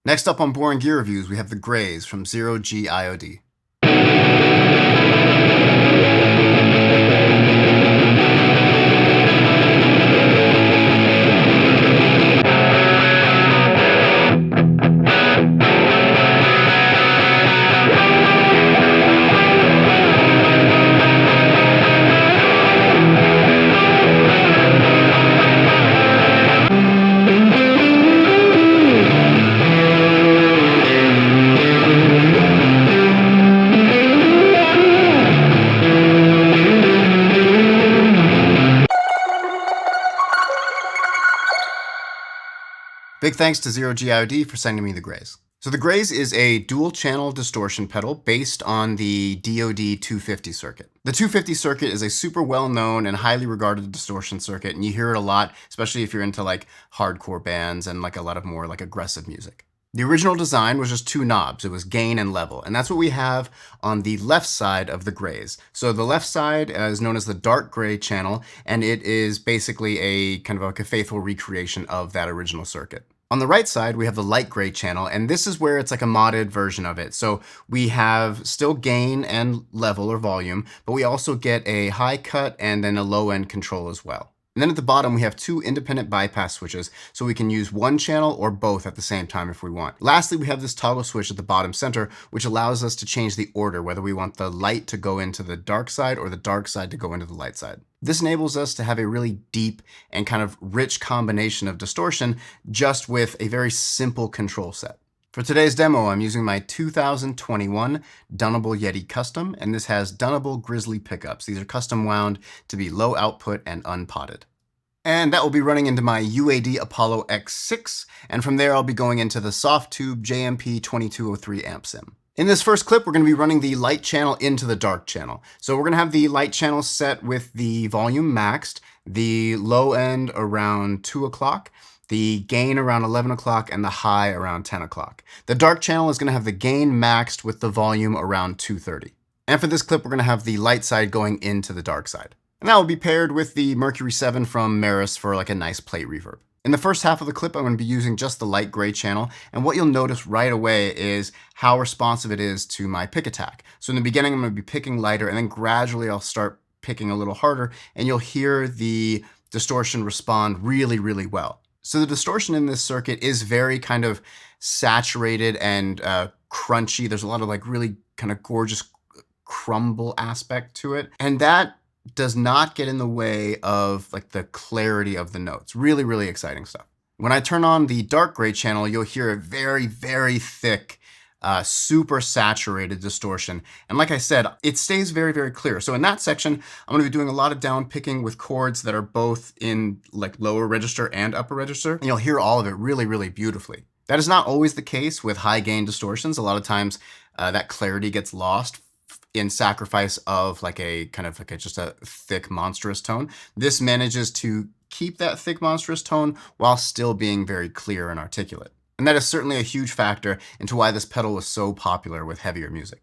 Next up on Boring Gear Reviews, we have the Grays from Zero G IOD. Big thanks to Zero G IOD for sending me the Grays. So the Grays is a dual channel distortion pedal based on the DoD 250 circuit. The 250 circuit is a super well-known and highly regarded distortion circuit, and you hear it a lot, especially if you're into like hardcore bands and like a lot of more like aggressive music. The original design was just two knobs. It was gain and level, and that's what we have on the left side of the Grays. So the left side is known as the dark gray channel, and it is basically a kind of like a faithful recreation of that original circuit. On the right side, we have the light gray channel, and this is where it's like a modded version of it. So we have still gain and level or volume, but we also get a high cut and then a low end control as well. And then at the bottom, we have two independent bypass switches, so we can use one channel or both at the same time if we want. Lastly, we have this toggle switch at the bottom center, which allows us to change the order, whether we want the light to go into the dark side or the dark side to go into the light side. This enables us to have a really deep and kind of rich combination of distortion just with a very simple control set. For today's demo, I'm using my 2021 Dunable Yeti Custom, and this has Dunable Grizzly pickups. These are custom wound to be low output and unpotted. And that will be running into my UAD Apollo X6, and from there I'll be going into the soft tube JMP 2203 amp sim. In this first clip, we're going to be running the light channel into the dark channel. So we're going to have the light channel set with the volume maxed, the low end around 2 o'clock, the gain around 11 o'clock, and the high around 10 o'clock. The dark channel is going to have the gain maxed with the volume around 230. And for this clip, we're going to have the light side going into the dark side. And that will be paired with the Mercury 7 from Meris for like a nice plate reverb. In the first half of the clip, I'm going to be using just the light gray channel, and what you'll notice right away is how responsive it is to my pick attack. So in the beginning, I'm going to be picking lighter, and then gradually I'll start picking a little harder, and you'll hear the distortion respond really, really well. So the distortion in this circuit is very kind of saturated and crunchy. There's a lot of like really kind of gorgeous crumble aspect to it, and that does not get in the way of like the clarity of the notes. Really, really exciting stuff. When I turn on the dark gray channel, you'll hear a very, very thick, super saturated distortion. And like I said, it stays very, very clear. So in that section, I'm going to be doing a lot of down picking with chords that are both in like lower register and upper register. And you'll hear all of it really, really beautifully. That is not always the case with high gain distortions. A lot of times that clarity gets lost in sacrifice of like a kind of like just a thick monstrous tone. This manages to keep that thick monstrous tone while still being very clear and articulate. And that is certainly a huge factor into why this pedal was so popular with heavier music.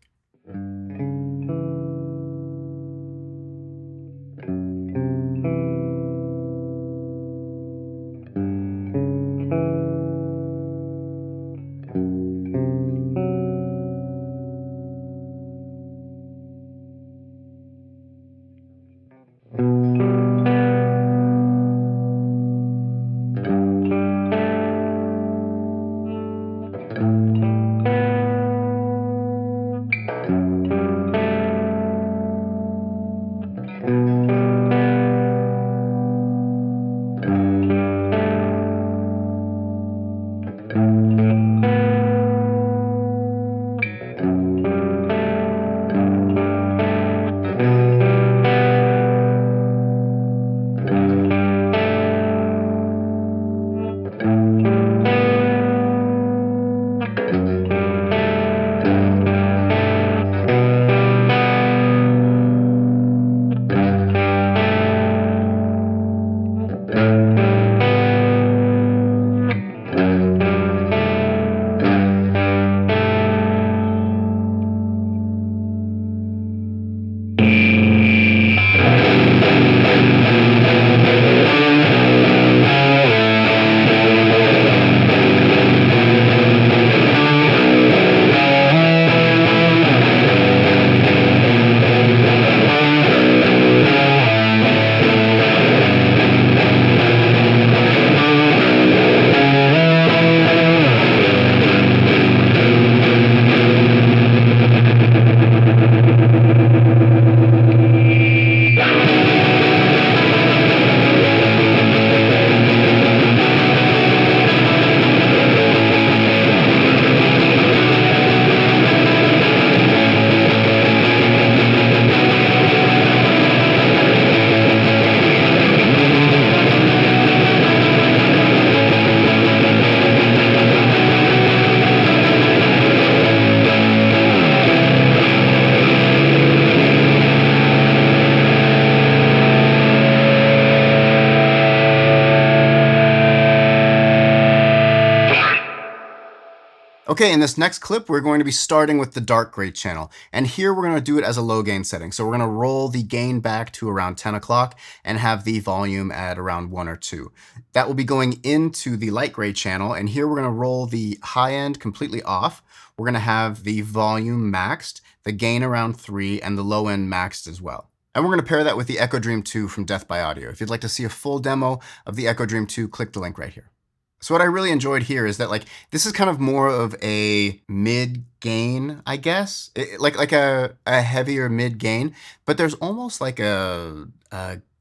Okay, in this next clip, we're going to be starting with the dark gray channel. And here we're going to do it as a low gain setting. So we're going to roll the gain back to around 10 o'clock and have the volume at around 1 or 2. That will be going into the light gray channel. And here we're going to roll the high end completely off. We're going to have the volume maxed, the gain around 3, and the low end maxed as well. And we're going to pair that with the Echo Dream 2 from Death by Audio. If you'd like to see a full demo of the Echo Dream 2, click the link right here. So what I really enjoyed here is that this is kind of more of a mid gain, I guess, like a heavier mid gain, but there's almost like a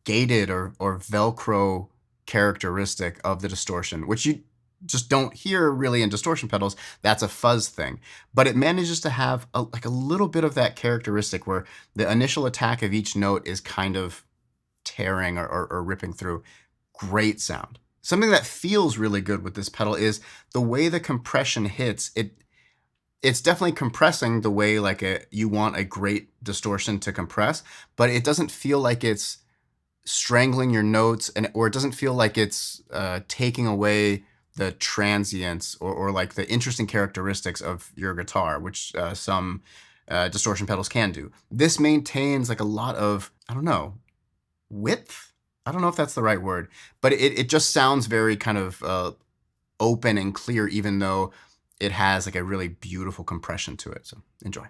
gated or Velcro characteristic of the distortion, which you just don't hear really in distortion pedals. That's a fuzz thing, but it manages to have a little bit of that characteristic where the initial attack of each note is kind of tearing or ripping through. Great sound. Something that feels really good with this pedal is the way the compression hits. It's definitely compressing the way you want a great distortion to compress, but it doesn't feel like it's strangling your notes, or it doesn't feel like it's taking away the transients or like the interesting characteristics of your guitar, which some distortion pedals can do. This maintains a lot of, I don't know, width? I don't know if that's the right word, but it just sounds very kind of open and clear, even though it has a really beautiful compression to it. So enjoy.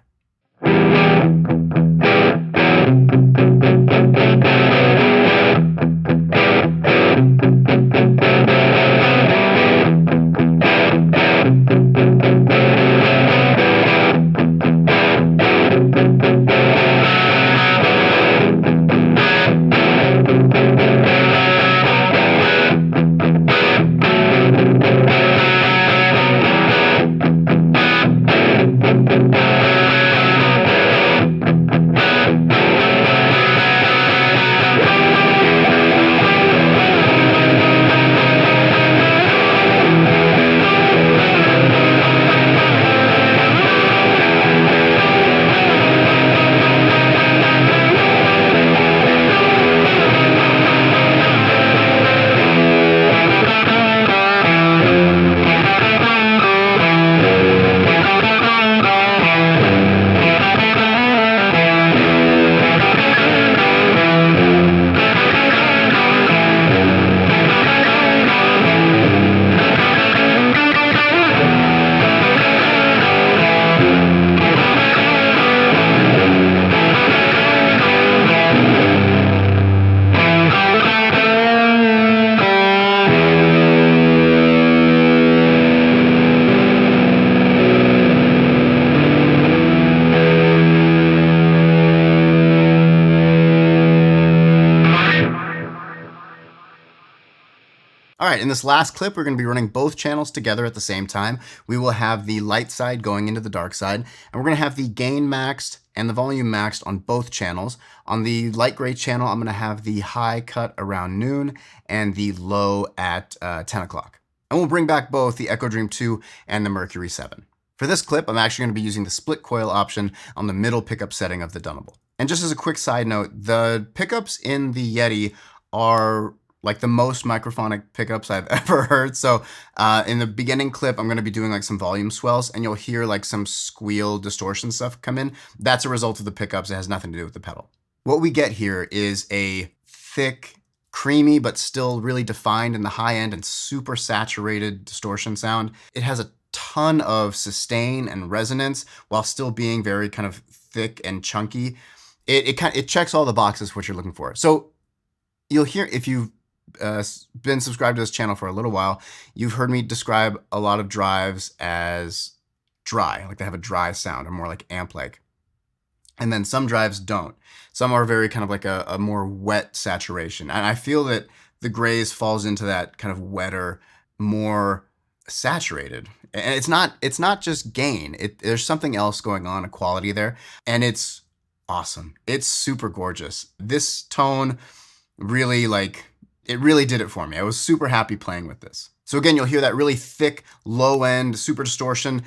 All right, in this last clip, we're going to be running both channels together at the same time. We will have the light side going into the dark side, and we're going to have the gain maxed and the volume maxed on both channels. On the light gray channel, I'm going to have the high cut around noon and the low at 10 o'clock. And we'll bring back both the Echo Dream 2 and the Mercury 7. For this clip, I'm actually going to be using the split coil option on the middle pickup setting of the Dunable. And just as a quick side note, the pickups in the Yeti are like the most microphonic pickups I've ever heard. So in the beginning clip, I'm going to be doing some volume swells, and you'll hear some squeal distortion stuff come in. That's a result of the pickups. It has nothing to do with the pedal. What we get here is a thick, creamy, but still really defined in the high end and super saturated distortion sound. It has a ton of sustain and resonance while still being very kind of thick and chunky. It checks all the boxes for what you're looking for. So you'll hear, if you've been subscribed to this channel for a little while, you've heard me describe a lot of drives as dry, like they have a dry sound or more like amp-like. And then some drives don't. Some are very kind of like a more wet saturation. And I feel that the Grays falls into that kind of wetter, more saturated. And it's not just gain. There's something else going on, a quality there. And it's awesome. It's super gorgeous. This tone really it really did it for me. I was super happy playing with this. So again, you'll hear that really thick, low end, super distortion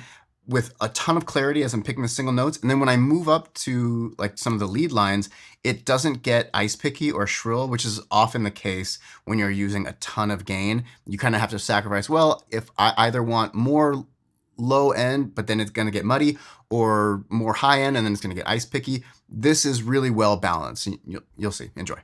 with a ton of clarity as I'm picking the single notes. And then when I move up to some of the lead lines, it doesn't get ice picky or shrill, which is often the case when you're using a ton of gain. You kind of have to sacrifice, well, if I either want more low end, but then it's going to get muddy, or more high end and then it's going to get ice picky. This is really well balanced. You'll see. Enjoy.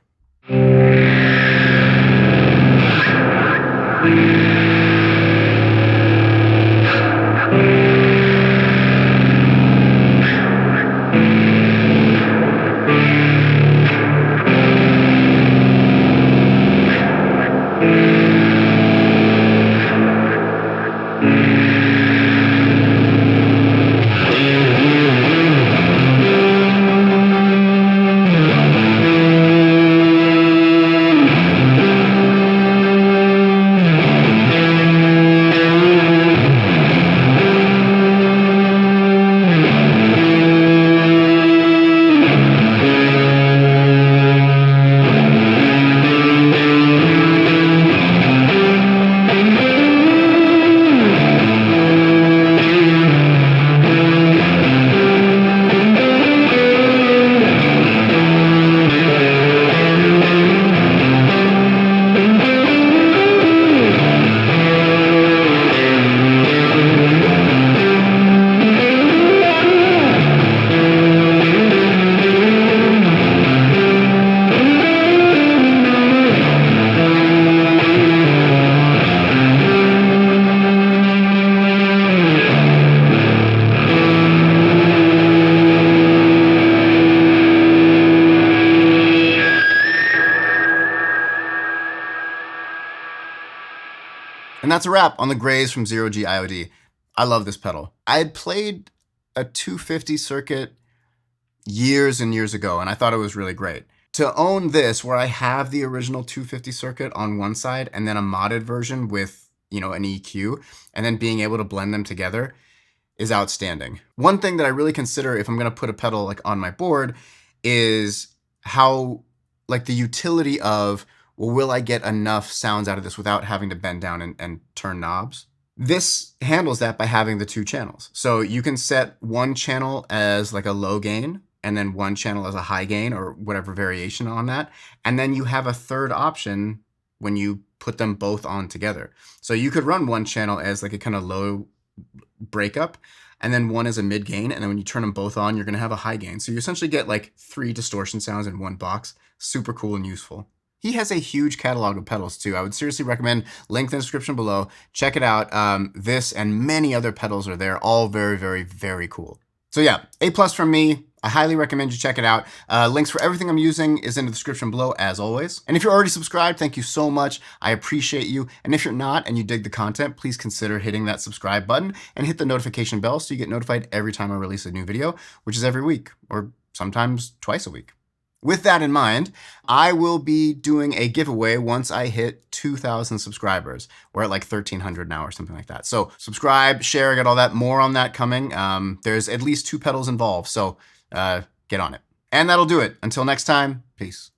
And that's a wrap on the Grays from Zero G IOD. I love this pedal. I had played a 250 circuit years and years ago, and I thought it was really great. To own this, where I have the original 250 circuit on one side and then a modded version with, an EQ, and then being able to blend them together is outstanding. One thing that I really consider if I'm going to put a pedal like on my board is how, like, the utility of, well, will I get enough sounds out of this without having to bend down and turn knobs? This handles that by having the two channels. So you can set one channel as like a low gain and then one channel as a high gain or whatever variation on that. And then you have a third option when you put them both on together. So you could run one channel as like a kind of low breakup and then one as a mid gain. And then when you turn them both on, you're going to have a high gain. So you essentially get like 3 distortion sounds in one box. Super cool and useful. He has a huge catalog of pedals too. I would seriously recommend, link in the description below. Check it out. This and many other pedals are there, all very, very, very cool. So yeah, A+ from me. I highly recommend you check it out. Links for everything I'm using is in the description below, as always. And if you're already subscribed, thank you so much. I appreciate you. And if you're not and you dig the content, please consider hitting that subscribe button and hit the notification bell so you get notified every time I release a new video, which is every week or sometimes twice a week. With that in mind, I will be doing a giveaway once I hit 2,000 subscribers. We're at like 1,300 now or something like that. So subscribe, share, I got all that. More on that coming. There's at least 2 pedals involved, so get on it. And that'll do it. Until next time, peace.